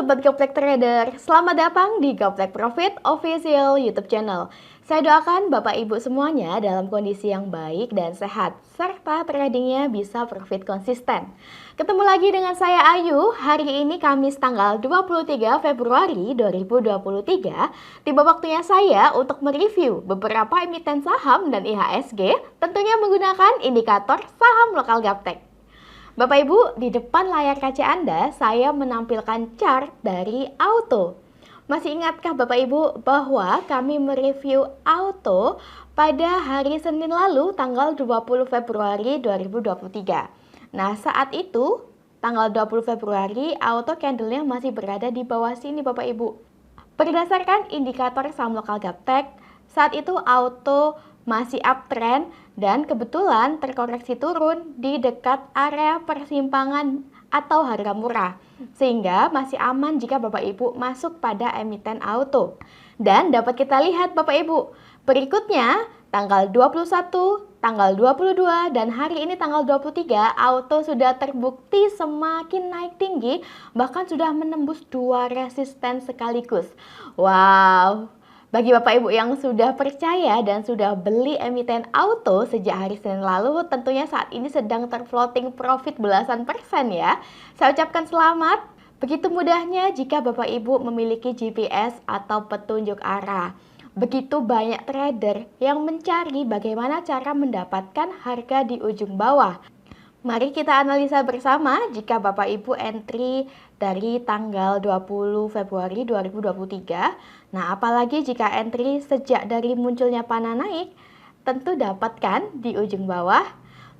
Sobat Gaplek Trader, selamat datang di Gaplek Profit Official YouTube channel. Saya doakan Bapak Ibu semuanya dalam kondisi yang baik dan sehat, serta tradingnya bisa profit konsisten. Ketemu lagi dengan saya Ayu, hari ini Kamis tanggal 23 Februari 2023, tiba waktunya saya untuk mereview beberapa emiten saham dan IHSG, tentunya menggunakan indikator saham lokal Gaplek. Bapak Ibu, di depan layar kaca Anda, saya menampilkan chart dari Auto. Masih ingatkah Bapak Ibu bahwa kami mereview Auto pada hari Senin lalu, tanggal 20 Februari 2023. Nah, saat itu, tanggal 20 Februari, Auto candle-nya masih berada di bawah sini Bapak Ibu. Berdasarkan indikator saham lokal Gaplek, saat itu Auto masih uptrend dan kebetulan terkoreksi turun di dekat area persimpangan atau harga murah, sehingga masih aman jika Bapak Ibu masuk pada emiten Auto. Dan dapat kita lihat Bapak Ibu, berikutnya tanggal 21, tanggal 22, dan hari ini tanggal 23, Auto sudah terbukti semakin naik tinggi, bahkan sudah menembus 2 resisten sekaligus. Wow! Bagi Bapak Ibu yang sudah percaya dan sudah beli emiten Auto sejak hari Senin lalu, tentunya saat ini sedang terfloating profit belasan persen ya. Saya ucapkan selamat. Begitu mudahnya jika Bapak Ibu memiliki GPS atau petunjuk arah. Begitu banyak trader yang mencari bagaimana cara mendapatkan harga di ujung bawah. Mari kita analisa bersama jika Bapak Ibu entry dari tanggal 20 Februari 2023. Nah, apalagi jika entry sejak dari munculnya panah naik, tentu dapatkan di ujung bawah.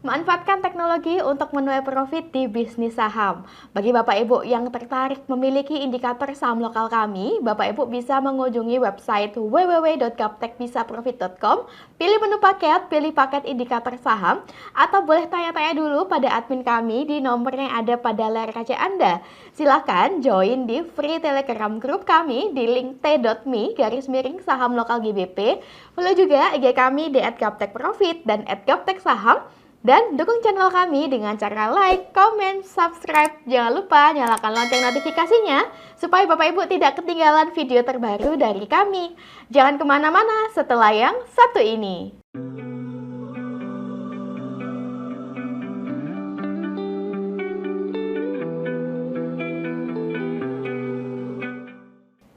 Manfaatkan teknologi untuk menuai profit di bisnis saham. Bagi Bapak Ibu yang tertarik memiliki indikator saham lokal kami, Bapak Ibu bisa mengunjungi website www.gaptekbisaprofit.com, pilih menu paket, pilih paket indikator saham, atau boleh tanya-tanya dulu pada admin kami di nomor yang ada pada layar kaca Anda. Silahkan join di free telegram group kami di link t.me/saham lokal GBP. Follow juga IG kami di @gaptekprofit dan @gapteksaham. Dan dukung channel kami dengan cara like, comment, subscribe. Jangan lupa nyalakan lonceng notifikasinya supaya Bapak Ibu tidak ketinggalan video terbaru dari kami. Jangan kemana-mana setelah yang satu ini.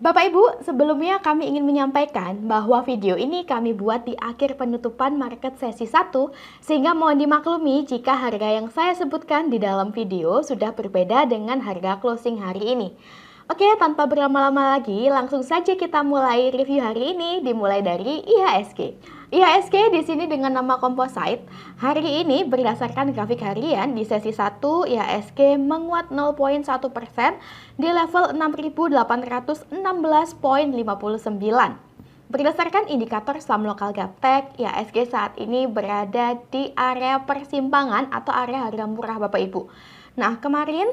Bapak Ibu, sebelumnya kami ingin menyampaikan bahwa video ini kami buat di akhir penutupan market sesi 1, sehingga mohon dimaklumi jika harga yang saya sebutkan di dalam video sudah berbeda dengan harga closing hari ini. Oke, tanpa berlama-lama lagi, langsung saja kita mulai review hari ini, dimulai dari IHSG. IHSG di sini dengan nama Composite. Hari ini berdasarkan grafik harian di sesi 1, IHSG menguat 0,1% di level 6.816,59. Berdasarkan indikator saham lokal Gaplek, IHSG saat ini berada di area persimpangan atau area harga murah Bapak Ibu. Nah, kemarin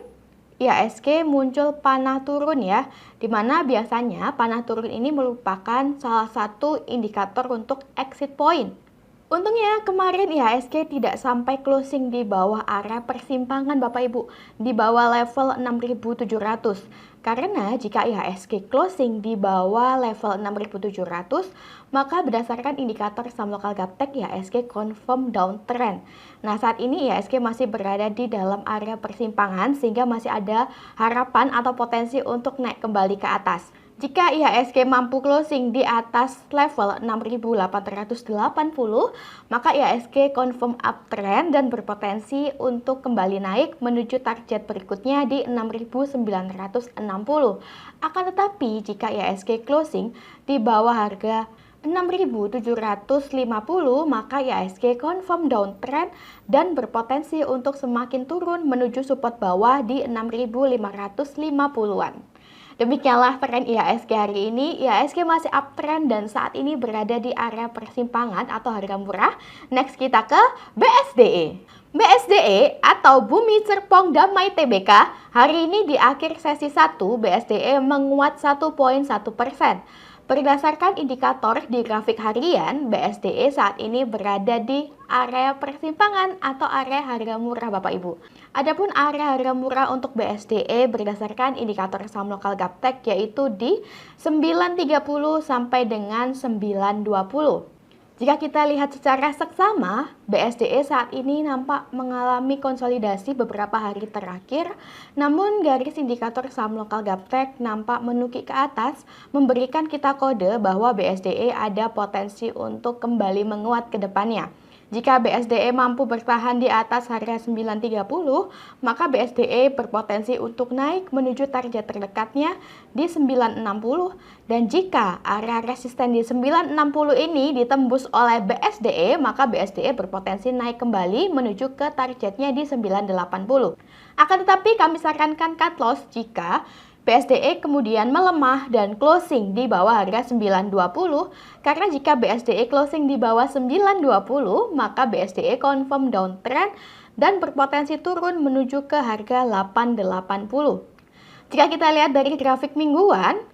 IHSG muncul panah turun ya, dimana biasanya panah turun ini merupakan salah satu indikator untuk exit point. Untungnya kemarin IHSG tidak sampai closing di bawah area persimpangan Bapak Ibu, di bawah level 6.700. Karena jika IHSG closing di bawah level 6.700, maka berdasarkan indikator saham lokal Gaplek, IHSG confirm downtrend. Nah, saat ini IHSG masih berada di dalam area persimpangan sehingga masih ada harapan atau potensi untuk naik kembali ke atas. Jika IHSG mampu closing di atas level 6.880, maka IHSG confirm uptrend dan berpotensi untuk kembali naik menuju target berikutnya di 6.960. Akan tetapi jika IHSG closing di bawah harga 6.750, maka IHSG confirm downtrend dan berpotensi untuk semakin turun menuju support bawah di 6.550-an. Demikianlah tren IHSG hari ini. IHSG masih uptrend dan saat ini berada di area persimpangan atau harga murah. Next kita ke BSDE. BSDE atau Bumi Serpong Damai Tbk, hari ini di akhir sesi 1, BSDE menguat 1,1%. Berdasarkan indikator di grafik harian, BSDE saat ini berada di area persimpangan atau area harga murah Bapak Ibu. Adapun area harga murah untuk BSDE berdasarkan indikator saham lokal Gaptek yaitu di 9.30 sampai dengan 9.20. Jika kita lihat secara seksama, BSDE saat ini nampak mengalami konsolidasi beberapa hari terakhir, namun garis indikator saham lokal Gaptek nampak menukik ke atas, memberikan kita kode bahwa BSDE ada potensi untuk kembali menguat ke depannya. Jika BSDE mampu bertahan di atas harga 9.30, maka BSDE berpotensi untuk naik menuju target terdekatnya di 9.60, dan jika area resisten di 9.60 ini ditembus oleh BSDE, maka BSDE berpotensi naik kembali menuju ke targetnya di 9.80. Akan tetapi kami sarankan cut loss jika BSDE kemudian melemah dan closing di bawah harga 9.20, karena jika BSDE closing di bawah 9.20, maka BSDE confirm downtrend dan berpotensi turun menuju ke harga 8.80. Jika kita lihat dari grafik mingguan,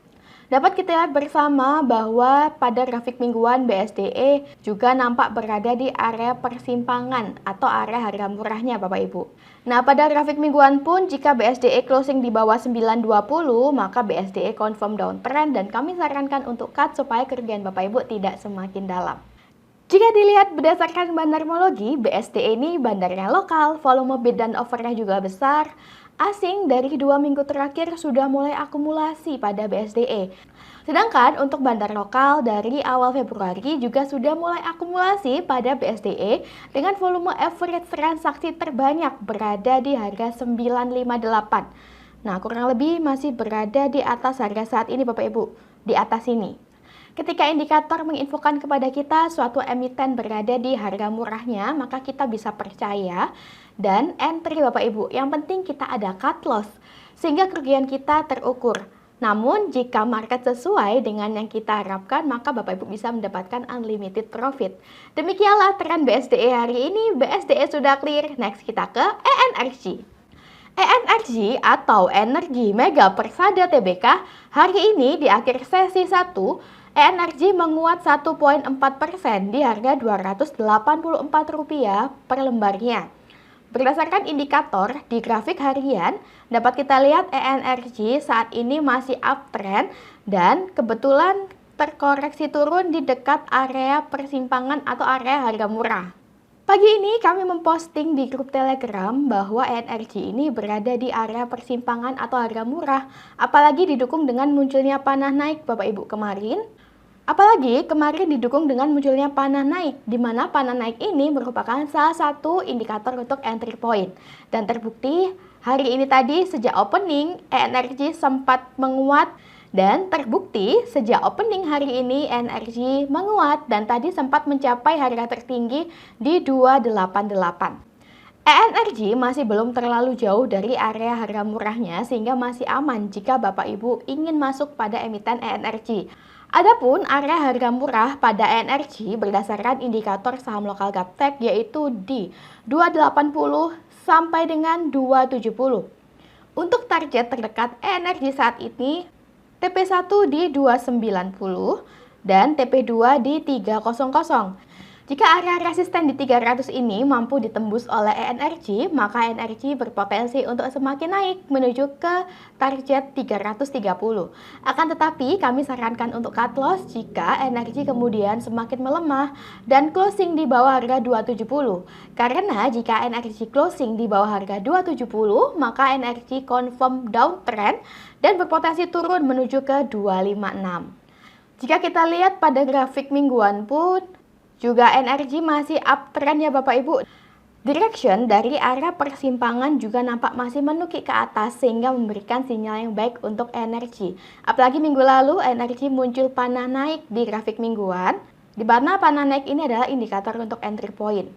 dapat kita lihat bersama bahwa pada grafik mingguan BSDE juga nampak berada di area persimpangan atau area harga murahnya Bapak Ibu. Nah, pada grafik mingguan pun jika BSDE closing di bawah 9.20, maka BSDE confirm downtrend dan kami sarankan untuk cut supaya kerugian Bapak Ibu tidak semakin dalam. Jika dilihat berdasarkan bandarmologi, BSDE ini bandarnya lokal, volume bid dan offernya juga besar. Asing dari 2 minggu terakhir sudah mulai akumulasi pada BSDE. Sedangkan untuk bandar lokal dari awal Februari juga sudah mulai akumulasi pada BSDE dengan volume average transaksi terbanyak berada di harga 958. Nah, kurang lebih masih berada di atas harga saat ini Bapak Ibu, di atas ini. Ketika indikator menginfokan kepada kita suatu emiten berada di harga murahnya, maka kita bisa percaya dan entry Bapak Ibu. Yang penting kita ada cut loss, sehingga kerugian kita terukur. Namun jika market sesuai dengan yang kita harapkan, maka Bapak Ibu bisa mendapatkan unlimited profit. Demikianlah tren BSDE hari ini. BSDE sudah clear, next kita ke ENRG. ENRG atau Energi Mega Persada Tbk hari ini di akhir sesi 1, ENRG menguat 1,4% di harga Rp284 per lembarnya. Berdasarkan indikator di grafik harian, dapat kita lihat ENRG saat ini masih uptrend dan kebetulan terkoreksi turun di dekat area persimpangan atau area harga murah. Pagi ini kami memposting di grup Telegram bahwa ENRG ini berada di area persimpangan atau harga murah, apalagi didukung dengan munculnya panah naik Bapak Ibu kemarin. Apalagi kemarin didukung dengan munculnya panah naik, di mana panah naik ini merupakan salah satu indikator untuk entry point. Dan terbukti hari ini tadi sejak opening ENRG sempat menguat, dan terbukti sejak opening hari ini ENRG menguat dan tadi sempat mencapai harga tertinggi di 288. ENRG masih belum terlalu jauh dari area harga murahnya sehingga masih aman jika Bapak Ibu ingin masuk pada emiten ENRG. Adapun area harga murah pada ENRG berdasarkan indikator saham lokal Gaptek yaitu di 280 sampai dengan 270. Untuk target terdekat ENRG saat ini TP1 di 290 dan TP2 di 300. Jika area resisten di 300 ini mampu ditembus oleh ENRG, maka ENRG berpotensi untuk semakin naik menuju ke target 330. Akan tetapi kami sarankan untuk cut loss jika ENRG kemudian semakin melemah dan closing di bawah harga 270. Karena jika ENRG closing di bawah harga 270, maka ENRG confirm downtrend dan berpotensi turun menuju ke 256. Jika kita lihat pada grafik mingguan pun, juga ENRG masih uptrend ya Bapak Ibu. Direction dari area persimpangan juga nampak masih menukik ke atas sehingga memberikan sinyal yang baik untuk ENRG. Apalagi minggu lalu ENRG muncul panah naik di grafik mingguan, di mana panah naik ini adalah indikator untuk entry point.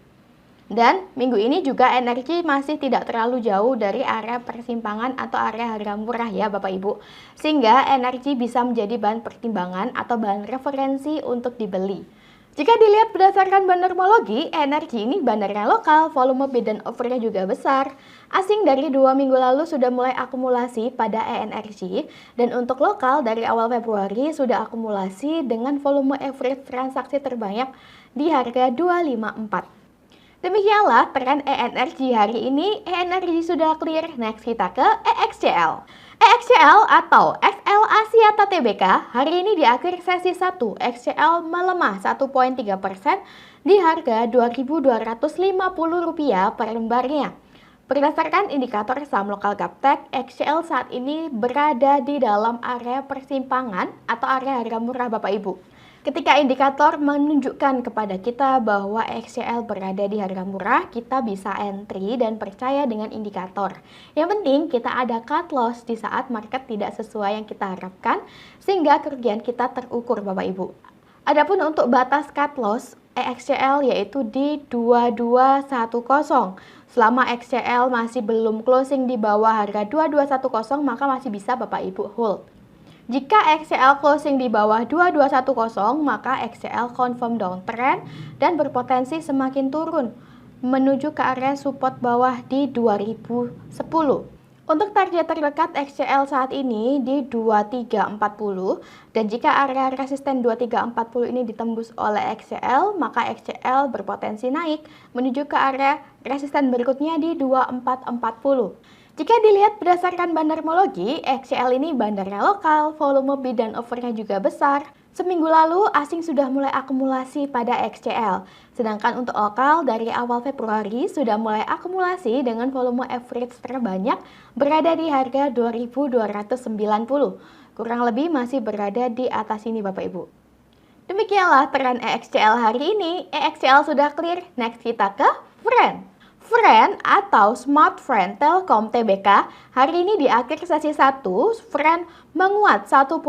Dan minggu ini juga ENRG masih tidak terlalu jauh dari area persimpangan atau area harga murah ya Bapak Ibu. Sehingga ENRG bisa menjadi bahan pertimbangan atau bahan referensi untuk dibeli. Jika dilihat berdasarkan bandarmologi, energi ini bandarnya lokal, volume bid dan offernya juga besar. Asing dari 2 minggu lalu sudah mulai akumulasi pada ENRG, dan untuk lokal dari awal Februari sudah akumulasi dengan volume average transaksi terbanyak di harga 254. Demikianlah tren ENRG hari ini. ENRG sudah clear, next kita ke EXCL. EXCL atau XL Axiata Tbk hari ini di akhir sesi 1, XCL melemah 1,3% di harga Rp2.250 per lembarnya. Berdasarkan indikator saham lokal Gaptek, XCL saat ini berada di dalam area persimpangan atau area harga murah Bapak Ibu. Ketika indikator menunjukkan kepada kita bahwa XCL berada di harga murah, kita bisa entry dan percaya dengan indikator. Yang penting kita ada cut loss di saat market tidak sesuai yang kita harapkan, sehingga kerugian kita terukur Bapak Ibu. Adapun untuk batas cut loss XCL yaitu di 2210. Selama XCL masih belum closing di bawah harga 2210, maka masih bisa Bapak Ibu hold. Jika XCL closing di bawah 2210, maka XCL confirm downtrend dan berpotensi semakin turun menuju ke area support bawah di 2010. Untuk target terdekat XCL saat ini di 2340, dan jika area resisten 2340 ini ditembus oleh XCL, maka XCL berpotensi naik menuju ke area resisten berikutnya di 2440. Jika dilihat berdasarkan bandarmologi, XCL ini bandarnya lokal, volume bid dan offernya juga besar. Seminggu lalu, asing sudah mulai akumulasi pada XCL. Sedangkan untuk lokal, dari awal Februari sudah mulai akumulasi dengan volume average terbanyak berada di harga 2.290. Kurang lebih masih berada di atas ini Bapak Ibu. Demikianlah tren EXCL hari ini. EXCL sudah clear, next kita ke Friend. Friend atau Smart Friend Telkom Tbk hari ini di akhir sesi 1, Friend menguat 1,5%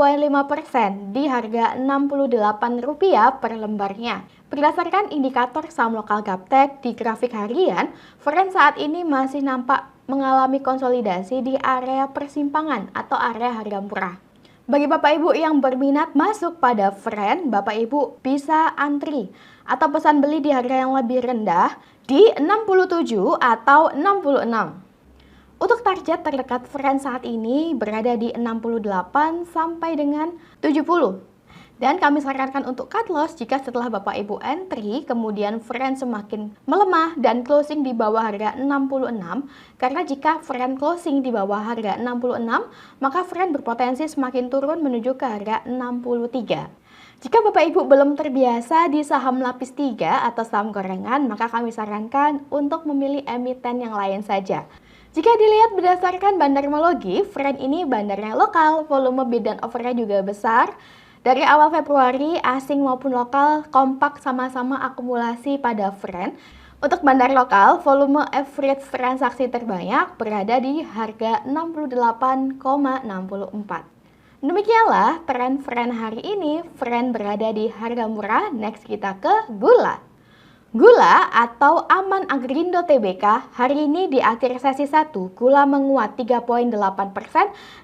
di harga Rp68 per lembarnya. Berdasarkan indikator saham lokal Gaptek di grafik harian, Friend saat ini masih nampak mengalami konsolidasi di area persimpangan atau area harga murah. Bagi Bapak Ibu yang berminat masuk pada Friend, Bapak Ibu bisa antri atau pesan beli di harga yang lebih rendah di 67 atau 66. Untuk target terdekat Friend saat ini berada di 68 sampai dengan 70. Dan kami sarankan untuk cut loss jika setelah Bapak Ibu entry, kemudian Friend semakin melemah dan closing di bawah harga 66. Karena jika Friend closing di bawah harga 66, maka Friend berpotensi semakin turun menuju ke harga 63. Jika Bapak Ibu belum terbiasa di saham lapis 3 atau saham gorengan, maka kami sarankan untuk memilih emiten yang lain saja. Jika dilihat berdasarkan bandarmologi, Friend ini bandarnya lokal, volume bid dan offernya juga besar. Dari awal Februari, asing maupun lokal kompak sama-sama akumulasi pada Friend. Untuk bandar lokal, volume average transaksi terbanyak berada di harga 68,64. Demikianlah tren Friend hari ini. Friend berada di harga murah, next kita ke gula. Gula atau Aman Agrindo Tbk hari ini di akhir sesi 1, gula menguat 3,8%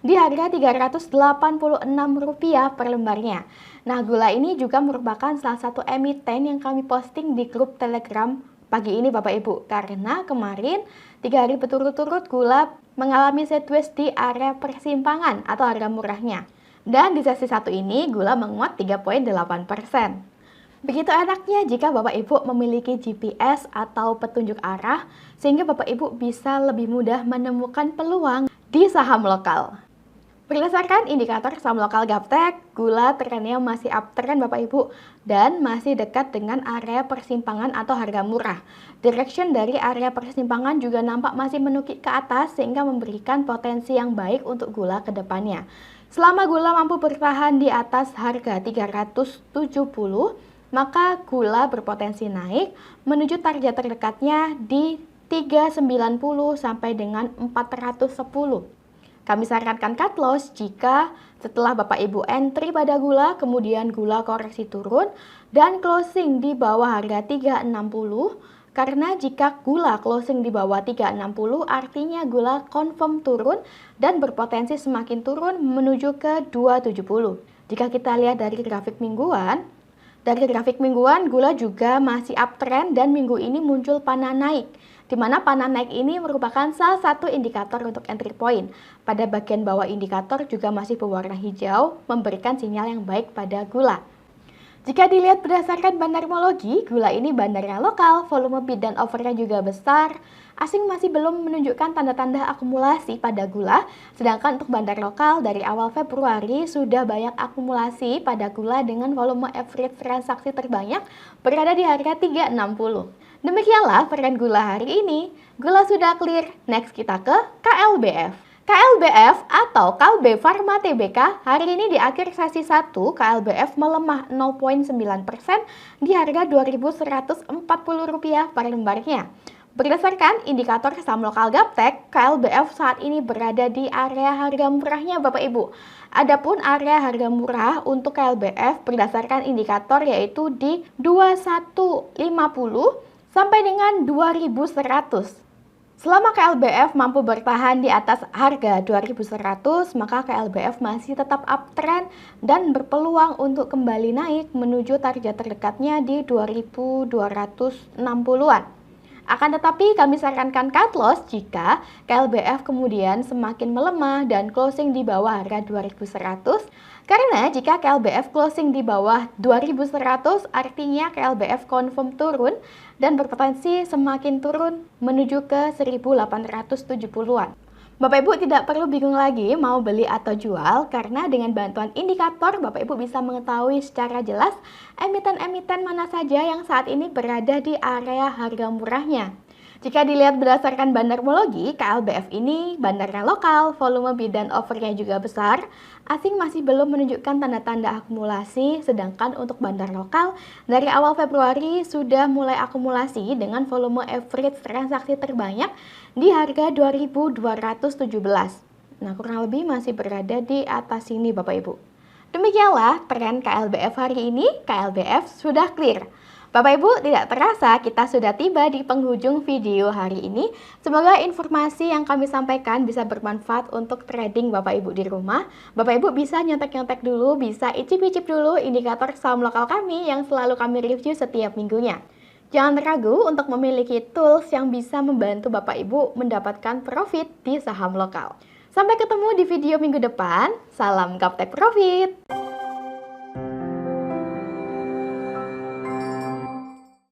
di harga Rp386 per lembarnya. Nah, gula ini juga merupakan salah satu emiten yang kami posting di grup Telegram pagi ini Bapak Ibu. Karena kemarin 3 hari berturut-turut gula mengalami sideways di area persimpangan atau harga murahnya. Dan di sesi 1 ini gula menguat 3,8%. Begitu enaknya jika Bapak Ibu memiliki GPS atau petunjuk arah, sehingga Bapak Ibu bisa lebih mudah menemukan peluang di saham lokal. Berdasarkan indikator saham lokal Gaptek, gula trennya masih uptrend Bapak Ibu dan masih dekat dengan area persimpangan atau harga murah. Direction dari area persimpangan juga nampak masih menukik ke atas sehingga memberikan potensi yang baik untuk gula ke depannya. Selama gula mampu bertahan di atas harga 370, maka gula berpotensi naik menuju target terdekatnya di 390 sampai dengan 410. Kami sarankan cut loss jika setelah Bapak Ibu entry pada gula, kemudian gula koreksi turun dan closing di bawah harga 360. Karena jika gula closing di bawah 360 artinya gula confirm turun dan berpotensi semakin turun menuju ke 270. Jika kita lihat dari grafik mingguan, Dari grafik mingguan, gula juga masih uptrend dan minggu ini muncul panah naik. Di mana panah naik ini merupakan salah satu indikator untuk entry point. Pada bagian bawah indikator juga masih berwarna hijau, memberikan sinyal yang baik pada gula. Jika dilihat berdasarkan bandarmologi, gula ini bandarnya lokal, volume bid dan offernya juga besar. Asing masih belum menunjukkan tanda-tanda akumulasi pada gula, sedangkan untuk bandar lokal dari awal Februari sudah banyak akumulasi pada gula dengan volume average transaksi terbanyak berada di harga 360. Demikianlah peran gula hari ini. Gula sudah clear, next kita ke KLBF. KLBF atau Kalbe Farma Tbk hari ini di akhir sesi 1 KLBF melemah 0,9% di harga Rp2.140 per lembarnya. Berdasarkan indikator saham lokal Gaptek, KLBF saat ini berada di area harga murahnya Bapak Ibu. Adapun area harga murah untuk KLBF berdasarkan indikator yaitu di 2150 sampai dengan 2100. Selama KLBF mampu bertahan di atas harga 2100, maka KLBF masih tetap uptrend dan berpeluang untuk kembali naik menuju target terdekatnya di 2260-an. Akan tetapi kami sarankan cut loss jika KLBF kemudian semakin melemah dan closing di bawah harga 2100. Karena jika KLBF closing di bawah 2100 artinya KLBF confirm turun dan berpotensi semakin turun menuju ke 1870-an. Bapak Ibu tidak perlu bingung lagi mau beli atau jual karena dengan bantuan indikator Bapak Ibu bisa mengetahui secara jelas emiten-emiten mana saja yang saat ini berada di area harga murahnya. Jika dilihat berdasarkan bandarmologi, KLBF ini bandarnya lokal, volume bid dan offernya juga besar. Asing masih belum menunjukkan tanda-tanda akumulasi, sedangkan untuk bandar lokal dari awal Februari sudah mulai akumulasi dengan volume average transaksi terbanyak di harga 2.217. Nah, kurang lebih masih berada di atas sini Bapak Ibu. Demikianlah tren KLBF hari ini, KLBF sudah clear. Bapak Ibu, tidak terasa kita sudah tiba di penghujung video hari ini. Semoga informasi yang kami sampaikan bisa bermanfaat untuk trading Bapak Ibu di rumah. Bapak Ibu bisa nyontek-nyontek dulu, bisa icip-icip dulu indikator saham lokal kami yang selalu kami review setiap minggunya. Jangan ragu untuk memiliki tools yang bisa membantu Bapak Ibu mendapatkan profit di saham lokal. Sampai ketemu di video minggu depan. Salam Gaptek Profit!